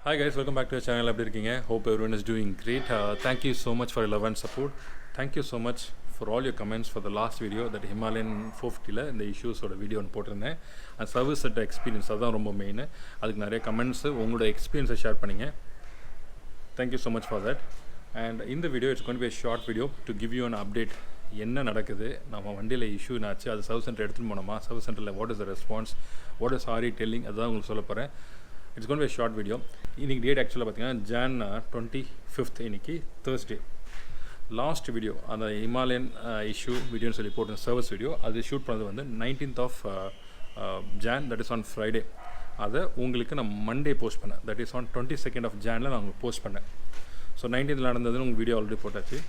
Hi guys, welcome back to the channel. Hope everyone is doing great. Thank you so much for your love and support. Thank you so much for all your comments for the last video that Himalayan 450 இந்த இஷ்யூஸோட video ஒன்று போட்டிருந்தேன். அந்த service set experience அதுதான் ரொம்ப main. அதுக்கு நிறைய comments உங்களோட எக்ஸ்பீரியன்ஸை ஷேர் பண்ணிங்க. Thank you so much for that. And in the video, it's going to be a short video to give you an update. என்ன நடக்குது, நம்ம வண்டியில் இஷ்யூ என்னாச்சு, அது சர்வீஸ் சென்டர் எடுத்துகிட்டு போனோமா, சர்வீஸ் சென்டரில் what is the response, what is aari telling, அதுதான் உங்களுக்கு சொல்ல போகிறேன். It's gonna be short video. இன்றைக்கி டேட் ஆக்சுவலாக பார்த்தீங்கன்னா Jan 25th, இன்றைக்கி Thursday. லாஸ்ட் வீடியோ அந்த ஹிமாலயன் இஷ்யூ வீடியோன்னு சொல்லி போட்டு சர்வீஸ் வீடியோ அது ஷூட் பண்ணது வந்து 19th of Jan, that is on Friday. அதை உங்களுக்கு நான் மண்டே போஸ்ட் பண்ணேன், that is on 22nd of Janல நான் உங்களுக்கு போஸ்ட் பண்ணேன். ஸோ 19th நடந்ததுன்னு உங்கள் வீடியோ ஆல்ரெடி போட்டாச்சு.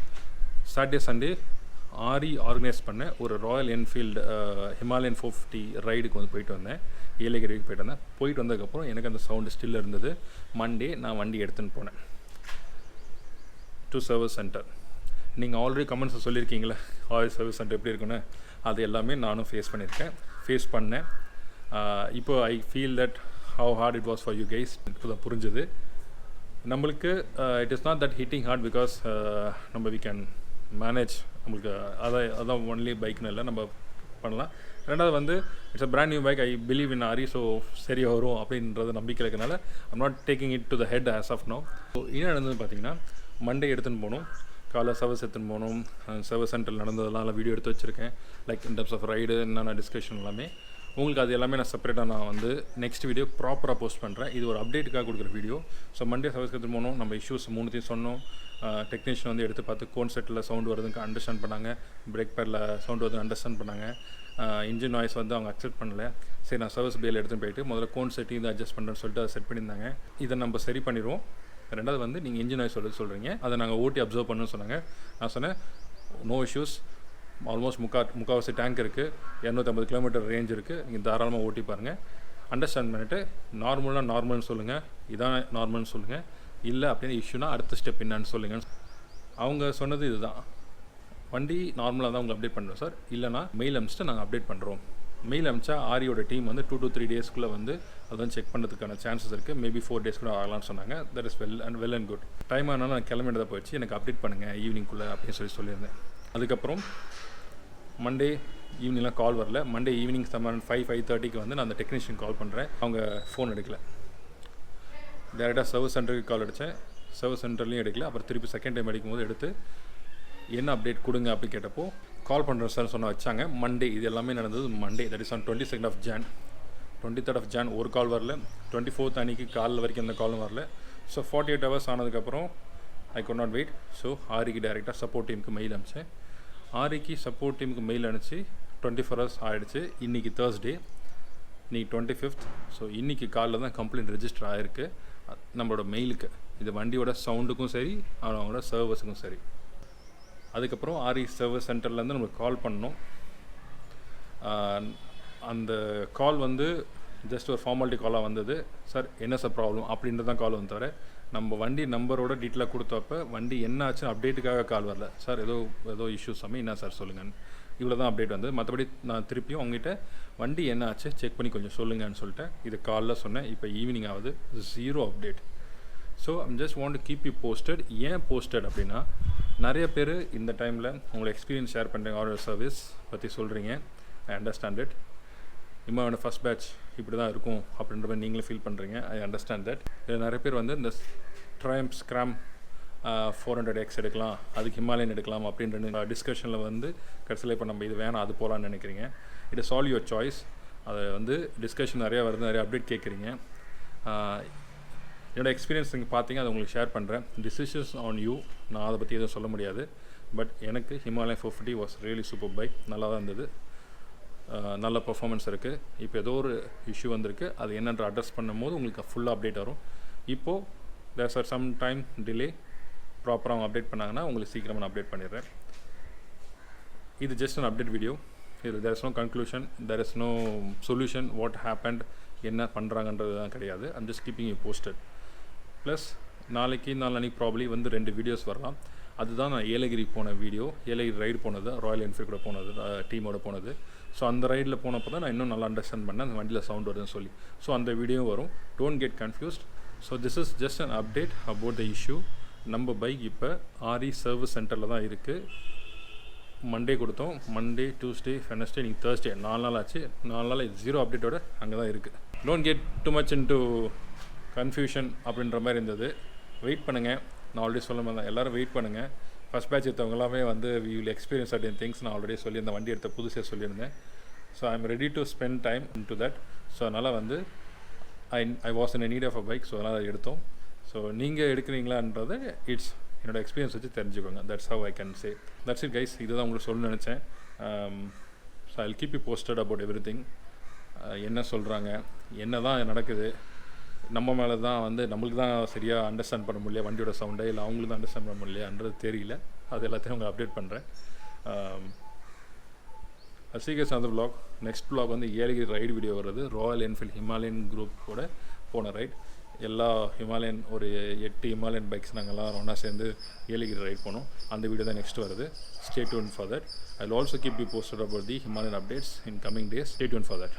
சாட்டர்டே சண்டே ஆர்கனைஸ் பண்ணேன் ஒரு ராயல் என்ஃபீல்டு ஹிமாலயன் 450 ரைடுக்கு வந்து போயிட்டு வந்தேன். ஏலகிரிக்கு போயிட்டு வந்தேன். போயிட்டு வந்ததுக்கப்புறம் எனக்கு அந்த சவுண்டு ஸ்டில் இருந்தது. மண்டே நான் வண்டி எடுத்துன்னு போனேன் டு சர்வீஸ் சென்டர். நீங்கள் ஆல்ரெடி கமெண்ட்ஸை சொல்லியிருக்கீங்களே ஆயில் சர்வீஸ் சென்டர் எப்படி இருக்குன்னு, அது எல்லாமே நானும் ஃபேஸ் பண்ணேன். இப்போ I feel that how hard it was for you guys. இப்போ தான் புரிஞ்சுது நம்மளுக்கு. It is not that hitting hard because நம்ம வி கேன் மேனேஜ். நம்மளுக்கு அதான் ஒன்லி பைக்னு இல்லை, நம்ம பண்ணலாம். ரெண்டாவது வந்து it's a brand new bike. I believe in ஆரி. ஸோ சரி வரும் அப்படின்றது நம்பிக்கை இருக்கிறதுனால I'm not taking it to the head as of no. So என்ன நடந்தது பார்த்தீங்கன்னா, மண்டே எடுத்துன்னு போகணும், காலைல சர்வீஸ் எடுத்துன்னு போகணும். சர்வீஸ் சென்டரில் நடந்ததெல்லாம் வீடியோ எடுத்து வச்சுருக்கேன். Like in terms of ride என்னென்ன டிஸ்கஷன் எல்லாமே உங்களுக்கு அது எல்லாமே நான் செப்பரேட்டாக நான் வந்து நெக்ஸ்ட் வீடியோ ப்ராப்பராக போஸ்ட் பண்ணுறேன். இது ஒரு அப்டேட்டுக்காக கொடுக்குற வீடியோ. ஸோ மண்டே சர்வீஸ் எடுத்துன்னு போகணும். நம்ம இஷ்யூஸ் மூணுத்தையும் சொன்னோம். டெக்னீஷியன் வந்து எடுத்து பார்த்து கோன் செட்டில் சவுண்டு வருதுன்னு அண்டர்ஸ்டாண்ட் பண்ணாங்க, பிரேக் பேரில் சவுண்டு வருதுன்னு அண்டர்ஸ்டாண்ட் பண்ணாங்க. இன்ஜின் நாய்ஸ் வந்து அவங்க அக்செப்ட் பண்ணலை. சரி, நான் சர்வீஸ் பேல் எடுத்துன்னு போயிட்டு முதல்ல கோன் செட்டையும் இதை அட்ஜஸ்ட் பண்ணுறேன்னு சொல்லிட்டு அதை செட் பண்ணியிருந்தாங்க. இதை நம்ம சரி பண்ணிடுவோம். ரெண்டாவது வந்து நீங்கள் இன்ஜின் நாய்ஸ் சொல்கிறீங்க, அதை நாங்கள் ஓட்டி அப்சர்வ் பண்ணணும்னு சொன்னாங்க. நான் சொன்னேன் நோ இஷ்யூஸ், ஆல்மோஸ்ட் முக்கால்வாசி டேங்க் இருக்குது, 250 கிலோமீட்டர் ரேஞ்ச் இருக்குது, நீங்கள் தாராளமாக ஓட்டி பாருங்கள். அண்டர்ஸ்டாண்ட் பண்ணிவிட்டு நார்மல்னு சொல்லுங்கள், இதான் நார்மல்னு சொல்லுங்கள். இல்லை அப்படின்னு இஷ்யூனா அடுத்த ஸ்டெப் என்னான்னு சொல்லுங்கள். அவங்க சொன்னது இதுதான், வண்டி நார்மலாக தான் உங்களுக்கு அப்டேட் பண்ணுறோம் சார், இல்லைனா மெயில் அனுப்பிச்சிட்டு நாங்கள் அப்டேட் பண்ணுறோம். மெயில் அனுப்பிச்சா ஆரியோட டீம் வந்து 2 to 3 daysக்குள்ளே வந்து அதை வந்து செக் பண்ணுறதுக்கான சான்சஸ் இருக்குது. மேபி 4 days கூட ஆகலாம்னு சொன்னாங்க. That is well and good. Time ஆனாலும் நான் கிளம்பிட்டதாக போயிடுச்சு, எனக்கு அப்டேட் பண்ணுங்கள் ஈவினிங்குள்ளே அப்படின்னு சொல்லியிருந்தேன். அதுக்கப்புறம் மண்டே ஈவினிங்லாம் கால் வரல. மண்டே ஈவினிங் 5:30க்கு வந்து நான் அந்த டெக்னீஷியன் கால் பண்ணுறேன். அவங்க ஃபோன் எடுக்கல. டேரெக்டாக சர்வீஸ் சென்டருக்கு கால் அடித்தேன், சர்வீஸ் சென்டர்லேயும் எடுக்கல. அப்புறம் திருப்பி செகண்ட் டைம் அடிக்கும்போது எடுத்து என்ன அப்டேட் கொடுங்க அப்படின்னு கேட்டப்போ கால் பண்ணுறேன் சார் சொன்ன வச்சாங்க. மண்டே இது எல்லாமே நடந்தது Monday, that is on 22nd of Jan. 23rd of Jan ஒரு கால் வரல. 24th அன்றைக்கி காலில் வரைக்கும் எந்த காலும் வரல. ஸோ 48 hours ஆனதுக்கப்புறம் I could not wait. So ஆரிக்கு டேரெக்டாக சப்போர்ட் டீமுக்கு மெயில் அனுப்பிச்சேன். ஆரிக்கு சப்போர்ட் டீமுக்கு மெயில் அனுப்பிச்சு 24 hours ஆகிடுச்சு. இன்றைக்கி Thursday, இன்றைக்கி 25th. ஸோ இன்றைக்கி காலில் தான் கம்ப்ளைண்ட் ரெஜிஸ்டர் ஆகிருக்கு நம்மளோட மெயிலுக்கு. இது வண்டியோட சவுண்டுக்கும் சரி, அவங்களோட சர்வீஸுக்கும் சரி. அதுக்கப்புறம் ஆரி சர்வீஸ் சென்டர்லேருந்து நம்மளுக்கு கால் பண்ணோம். அந்த கால் வந்து ஜஸ்ட் ஒரு ஃபார்மாலிட்டி காலாக வந்தது. சார் என்ன சார் ப்ராப்ளம் அப்படின்றது தான் கால் வந்து தவிர நம்ம வண்டி நம்பரோட டீட்டெயிலாக கொடுத்தப்ப வண்டி என்ன ஆச்சுன்னு அப்டேட்டுக்காக கால் வரல. சார் ஏதோ இஷ்யூஸ் சாமி, என்ன சார் சொல்லுங்கன்னு இவ்வளோ தான் அப்டேட் வந்தது. மற்றபடி நான் திருப்பியும் அவங்ககிட்ட வண்டி என்ன ஆச்சு செக் பண்ணி கொஞ்சம் சொல்லுங்கன்னு சொல்லிட்டேன். இது காலில் சொன்னேன். இப்போ ஈவினிங் ஆகுது, 0 update. So I'm just want to keep you posted. ஏன் போஸ்டட் அப்படின்னா, நிறைய பேர் இந்த டைமில் உங்களோட எக்ஸ்பீரியன்ஸ் ஷேர் பண்ணுறீங்க, ஆர்டர் சர்வீஸ் பற்றி சொல்கிறீங்க. I understand it. இம்மாவோட ஃபஸ்ட் பேட்ச் இப்படி தான் இருக்கும் அப்படின்ற மாதிரி நீங்களே ஃபீல் பண்ணுறீங்க. I understand that. இதில் நிறைய பேர் வந்து இந்த ட்ரைம்ப் ஸ்க்ராம் 400X எடுக்கலாம், அதுக்கு ஹிமாலயன் எடுக்கலாம் அப்படின்ற டிஸ்கஷனில் வந்து கடைசியில் இப்போ நம்ம இது வேணாம் அது போகலான்னு நினைக்கிறீங்க. It is all your choice. அதை வந்து டிஸ்கஷன் நிறையா வருது, நிறைய அப்டேட் கேட்குறீங்க. என்னோடய எக்ஸ்பீரியன்ஸ் நீங்கள் பார்த்தீங்க, அதை உங்களுக்கு ஷேர் பண்ணுறேன். Decisions on you. நான் அதை பற்றி எதுவும் சொல்ல முடியாது. பட் எனக்கு Himalayan 450 was really super bike. நல்லா தான் இருந்தது, நல்ல பர்ஃபார்மன்ஸ் இருக்குது. இப்போ ஏதோ ஒரு இஷ்யூ வந்திருக்கு, அது என்னென்ற அட்ரஸ் பண்ணும் போது உங்களுக்கு ஃபுல்லாக அப்டேட் வரும். இப்போது there's are some time delay. ப்ராப்பராக அவங்க அப்டேட் பண்ணாங்கன்னா உங்களுக்கு சீக்கிரமாக நான் அப்டேட் பண்ணிடுறேன். இது ஜஸ்ட் அன் அப்டேட் வீடியோ. இது there is no conclusion, there is no solution, what happened, என்ன பண்ணுறாங்கன்றது தான் கிடையாது. I'm just keeping you posted. Plus நாளைக்கு ப்ராப்ளி வந்து 2 வீடியோஸ் வரலாம். அதுதான் நான் ஏலகிரி போன வீடியோ, ஏலகிரி ரைடு போனது, ராயல் என்ஃபீல்ட் கூட போனது, டீமோட போனது. ஸோ அந்த ரைடில் போனப்போ தான் நான் இன்னும் நல்லா அண்டர்ஸ்டாண்ட் பண்ணேன் அந்த வண்டியில் சவுண்ட் வருதுன்னு சொல்லி. ஸோ அந்த வீடியோ வரும். Don't get confused. So this is just an update about the issue. நம்ம பைக் இப்போ ஆர்இ சர்வீஸ் சென்டரில் தான் இருக்குது. மண்டே கொடுத்தோம், மண்டே, டியூஸ்டே, வெனஸ்டே, நீங்கள் தேர்ஸ்டே 4 நாள் ஆச்சு. 4 நாள் ஜீரோ அப்டேட்டோட அங்கே தான் இருக்குது. Don't get too much into confusion அப்படின்ற மாதிரி இருந்தது. வெயிட் பண்ணுங்கள். நான் ஆல்ரெடி சொல்ல மாதிரி தான், எல்லோரும் வெயிட் பண்ணுங்கள். ஃபஸ்ட் பேட்ச் எடுத்தவங்க எல்லாமே வந்து we will experience at things. நான் ஆல்ரெடி சொல்லியிருந்தேன், வண்டி எடுத்த புதுசாக சொல்லியிருந்தேன். So I am ready to spend time into that. So அதனால் வந்து I was in need of a bike. So அதனால் அதை எடுத்தோம். ஸோ நீங்கள் எடுக்கிறீங்களான்றது இட்ஸ் என்னோடய எக்ஸ்பீரியன்ஸ் வச்சு தெரிஞ்சுக்கோங்க. That's how I can say. That's it guys. இதுதான் உங்களுக்கு சொல்லணும்னு நினச்சேன். So I will keep you posted about every thing. என்ன சொல்கிறாங்க, என்ன தான் நடக்குது, நம்ம மேலே தான் வந்து நம்மளுக்கு தான் சரியாக அண்டர்ஸ்டாண்ட் பண்ண முடியல வண்டியோட சவுண்டை, இல்லை அவங்களுக்கு தான் அண்டர்ஸ்டாண்ட் பண்ண முடியலையான்றது தெரியல. அது எல்லாத்தையும் உங்களுக்கு அப்டேட் பண்ணுறேன். சீக்கிரம் அந்த vlog. நெக்ஸ்ட் vlog வந்து ஏலகிரி ரைடு வீடியோ வருது. ராயல் என்ஃபீல்ட் ஹிமாலயன் குரூப் கூட போன ரைட். எல்லா ஹிமாலயன் ஒரு 8 ஹிமாலயன் பைக்ஸ் நாங்கள்லாம் ஒன்றா சேர்ந்து ஏலகிரி ரைட் போனோம். அந்த வீடியோ தான் நெக்ஸ்ட் வருது. Stay tune for that. I will also keep you posted about the Himalayan updates in coming days. Stay tune for that.